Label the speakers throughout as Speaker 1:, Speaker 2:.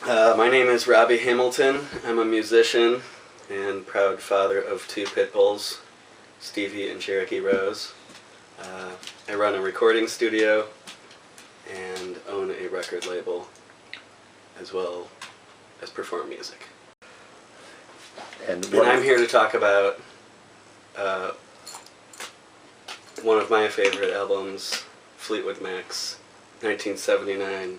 Speaker 1: My name is Robbie Hamilton. I'm a musician and proud father of two pit bulls, Stevie and Cherokee Rose. I run a recording studio and own a record label, as well as perform music. And I'm here to talk about one of my favorite albums, Fleetwood Mac's 1979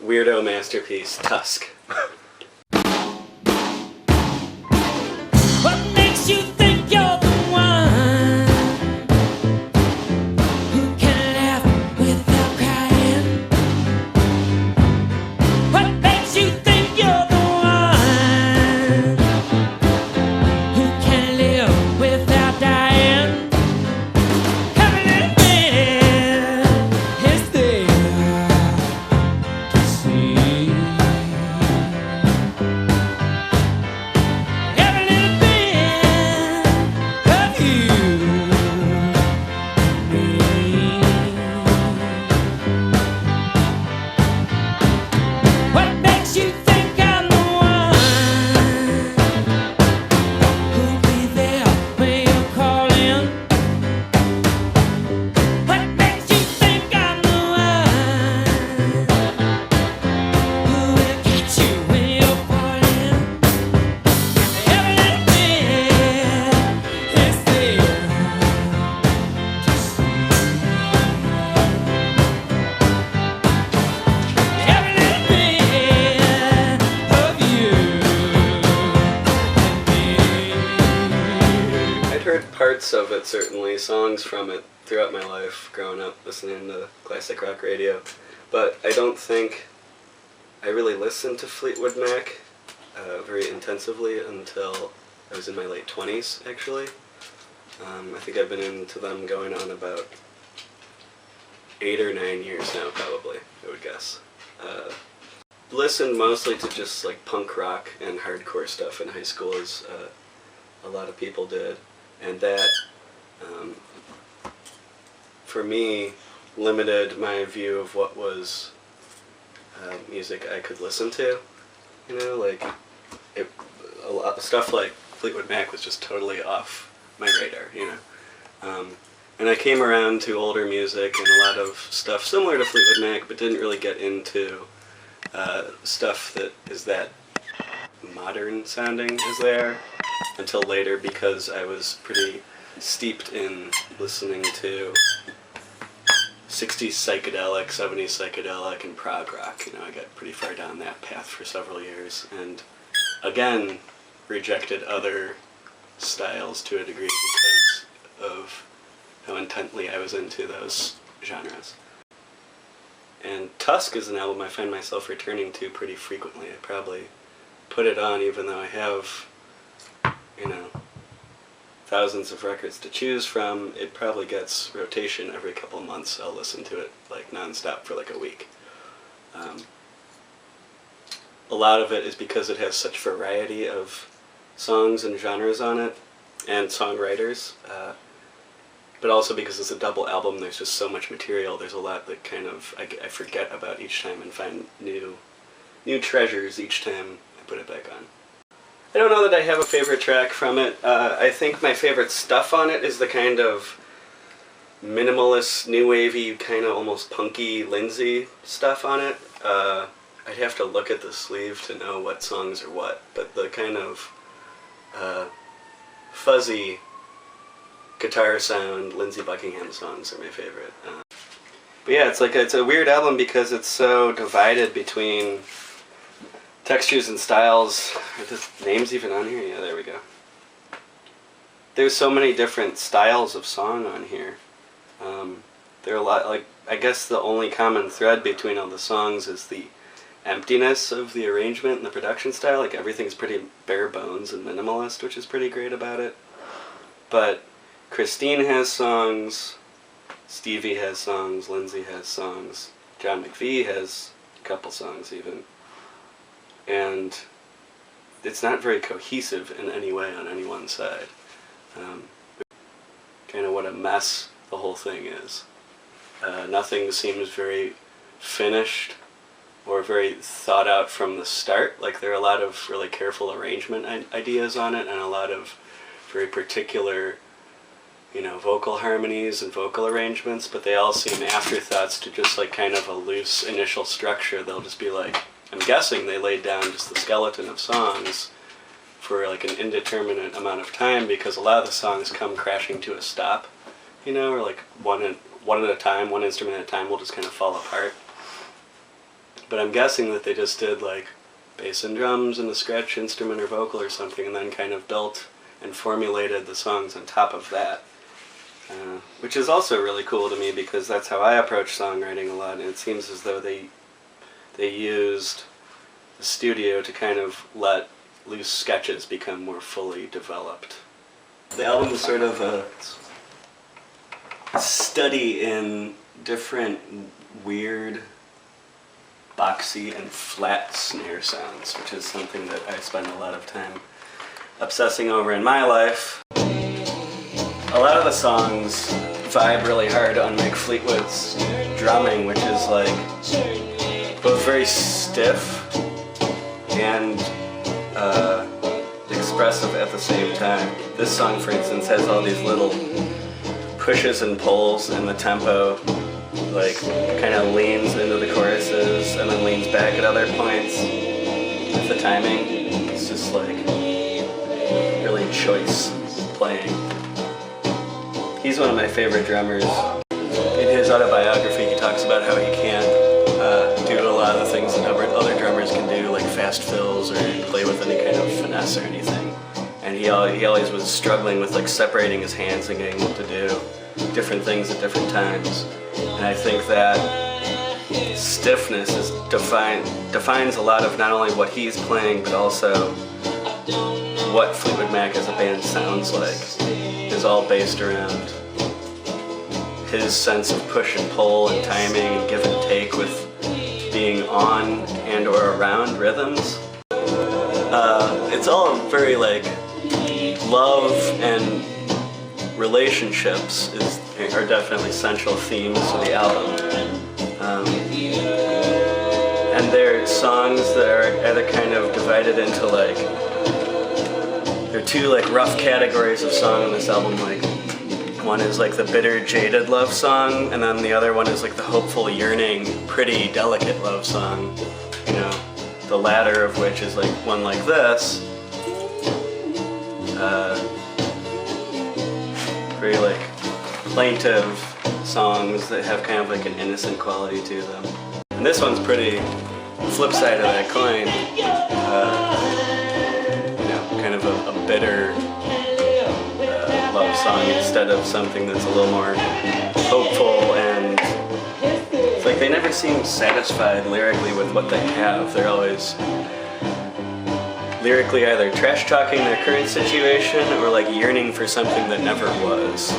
Speaker 1: weirdo masterpiece, Tusk.
Speaker 2: What makes you think you're the one who can laugh without crying? What makes you think you're the one who can live without dying? Every little bit is there to see. Every little bit of you and me. What makes you think I'm the one who'll be there when you're calling? What makes you think I'm the one who will catch you when you're falling? Every little bit is there to see. Every little bit of you and me.
Speaker 1: I'd heard parts of it, certainly, songs from it, throughout my life, growing up listening to classic rock radio. But I don't think I really listened to Fleetwood Mac very intensively until I was in my late 20s, actually. I think I've been into them going on about 8 or 9 years now, probably, I would guess. Listened mostly to just like punk rock and hardcore stuff in high school, as a lot of people did. And that, for me, limited my view of what was music I could listen to. You know, like, a lot of stuff like Fleetwood Mac was just totally off my radar, you know. And I came around to older music and a lot of stuff similar to Fleetwood Mac, but didn't really get into stuff that is that modern sounding as there until later, because I was pretty steeped in listening to 60s psychedelic, 70s psychedelic, and prog rock. You know, I got pretty far down that path for several years, and again rejected other styles to a degree because of how intently I was into those genres. And Tusk is an album I find myself returning to pretty frequently. I probably put it on even though I have, you know, thousands of records to choose from. It probably gets rotation every couple of months. I'll listen to it like nonstop for like a week. A lot of it is because it has such variety of songs and genres on it, and songwriters, but also because it's a double album. There's just so much material. There's a lot that kind of I forget about each time and find new treasures each time I put it back on. I don't know that I have a favorite track from it. I think my favorite stuff on it is the kind of minimalist, new wavy, kind of almost punky Lindsay stuff on it. I'd have to look at the sleeve to know what songs are what, but the kind of fuzzy guitar sound Lindsey Buckingham songs are my favorite. But yeah, it's a weird album because it's so divided between textures and styles. Are the names even on here? Yeah, there we go. There's so many different styles of song on here. There are a lot, like, I guess the only common thread between all the songs is the emptiness of the arrangement and the production style. Like, everything's pretty bare bones and minimalist, which is pretty great about it. But Christine has songs, Stevie has songs, Lindsay has songs, John McVie has a couple songs even. And it's not very cohesive in any way on any one side. Kind of what a mess the whole thing is. Nothing seems very finished. or very thought out from the start. Like there are a lot of really careful arrangement ideas on it, and a lot of very particular, you know, vocal harmonies and vocal arrangements, but they all seem afterthoughts to just like kind of a loose initial structure. They'll just be like, I'm guessing they laid down just the skeleton of songs for like an indeterminate amount of time, because a lot of the songs come crashing to a stop, you know, or like one at a time, one instrument at a time will just kind of fall apart. But I'm guessing that they just did like bass and drums and a scratch instrument or vocal or something, and then kind of built and formulated the songs on top of that. Which is also really cool to me, because that's how I approach songwriting a lot, and it seems as though they used the studio to kind of let loose sketches become more fully developed. The album is sort of a study in different weird, boxy and flat snare sounds, which is something that I spend a lot of time obsessing over in my life. A lot of the songs vibe really hard on Mick Fleetwood's drumming, which is like both very stiff and expressive at the same time. This song, for instance, has all these little pushes and pulls in the tempo, like kind of leans into the choruses and then leans back at other points with the timing. It's just like really choice playing. He's one of my favorite drummers. In his autobiography, he talks about how he can't do a lot of the things that other drummers can do, like fast fills or play with any kind of finesse or anything. And he always was struggling with like separating his hands and getting what to do, different things at different times. And I think that stiffness defines a lot of not only what he's playing, but also what Fleetwood Mac as a band sounds like. Is all based around his sense of push and pull and timing and give and take with being on and or around rhythms. It's all very like love and relationships are definitely central themes of the album. And they're songs that are either kind of divided into like, there are two like rough categories of song on this album. Like one is like the bitter, jaded love song, and then the other one is like the hopeful, yearning, pretty, delicate love song. You know, the latter of which is like one like this. Very like plaintive songs that have kind of like an innocent quality to them. And this one's pretty flip side of that coin. Kind of a bitter love song instead of something that's a little more hopeful, and it's like they never seem satisfied lyrically with what they have. They're always lyrically either trash talking their current situation or like yearning for something that never was.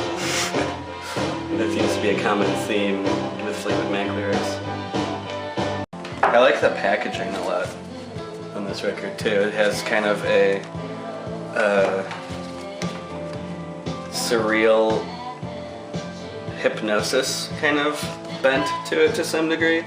Speaker 1: That seems to be a common theme with Fleetwood Mac lyrics. I like the packaging a lot on this record too. It has kind of a surreal hypnosis kind of bent to it to some degree.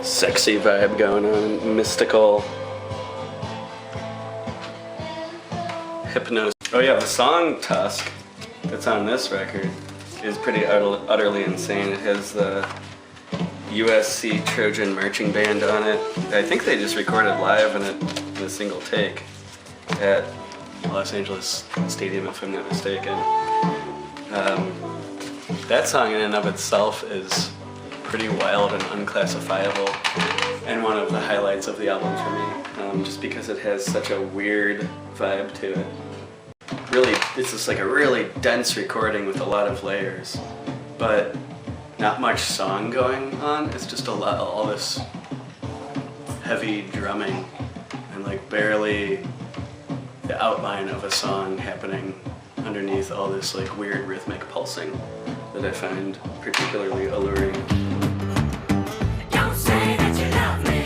Speaker 1: Sexy vibe going on, mystical hypnosis. Oh yeah, the song Tusk that's on this record is pretty utterly insane. It has the USC Trojan Marching Band on it. I think they just recorded live in a single take at Los Angeles Stadium, if I'm not mistaken. That song in and of itself is pretty wild and unclassifiable, and one of the highlights of the album for me, just because it has such a weird vibe to it. Really, it's just like a really dense recording with a lot of layers, but not much song going on. It's just all this heavy drumming and like barely the outline of a song happening underneath all this like weird rhythmic pulsing that I find particularly alluring.
Speaker 2: Don't say that you love me.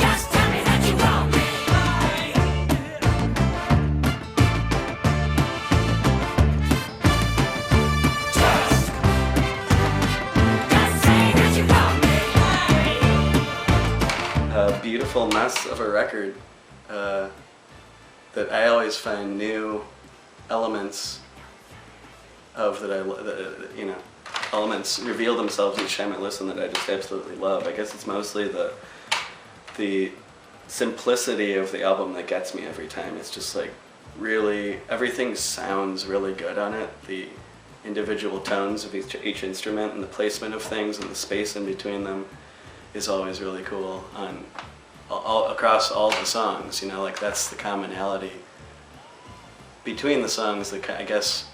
Speaker 2: Just tell me that you want me. Tusk. Just say that you want me.
Speaker 1: A beautiful mess of a record that I always find new elements of elements reveal themselves each time I listen that I just absolutely love. I guess it's mostly the simplicity of the album that gets me every time. It's just like really, everything sounds really good on it. The individual tones of each instrument and the placement of things and the space in between them is always really cool on across all the songs. You know, like that's the commonality between the songs that I guess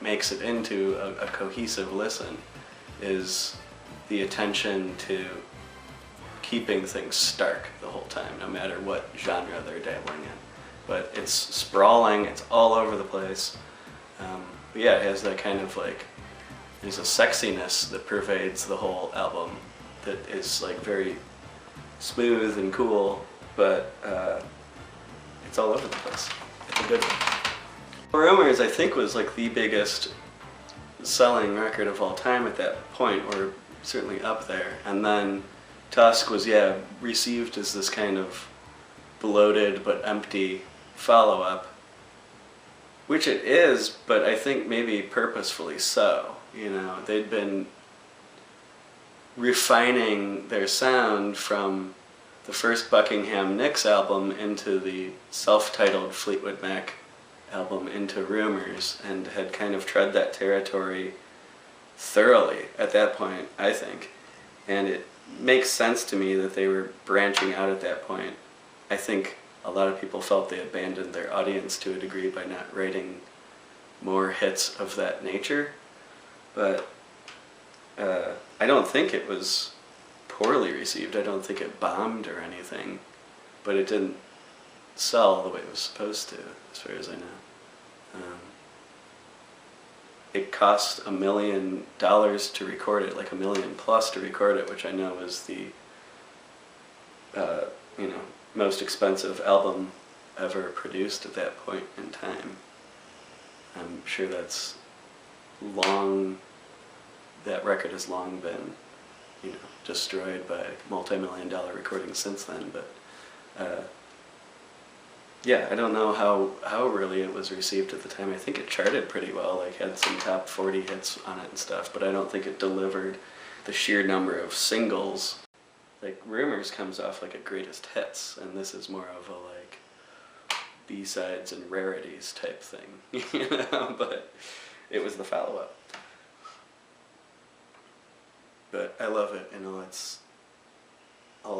Speaker 1: makes it into a cohesive listen, is the attention to keeping things stark the whole time, no matter what genre they're dabbling in. But it's sprawling, it's all over the place. But yeah, it has that kind of like, there's a sexiness that pervades the whole album that is like very smooth and cool, but it's all over the place. It's a good one. Rumors, I think, was like the biggest selling record of all time at that point, or certainly up there. And then Tusk was, yeah, received as this kind of bloated but empty follow-up, which it is, but I think maybe purposefully so. You know, they'd been refining their sound from the first Buckingham Nicks album into the self-titled Fleetwood Mac album into Rumors, and had kind of tread that territory thoroughly at that point, I think. And it makes sense to me that they were branching out at that point. I think a lot of people felt they abandoned their audience to a degree by not writing more hits of that nature, but I don't think it was poorly received. I don't think it bombed or anything, but it didn't sell the way it was supposed to, as far as I know. It cost $1 million to record it, like $1 million plus to record it, which I know was the most expensive album ever produced at that point in time. I'm sure that's long. That record has long been, destroyed by multi-million-dollar recordings since then. But yeah, I don't know how really it was received at the time. I think it charted pretty well, like had some top 40 hits on it and stuff, but I don't think it delivered the sheer number of singles. Like Rumors comes off like a greatest hits, and this is more of a like B-sides and rarities type thing, but it was the follow-up. But I love it in all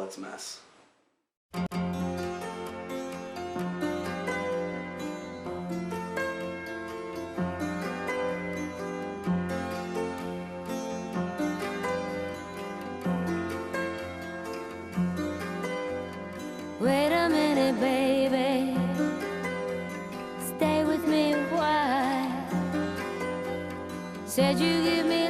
Speaker 1: its mess.
Speaker 3: Wait a minute, baby. Stay with me a while. Said you give me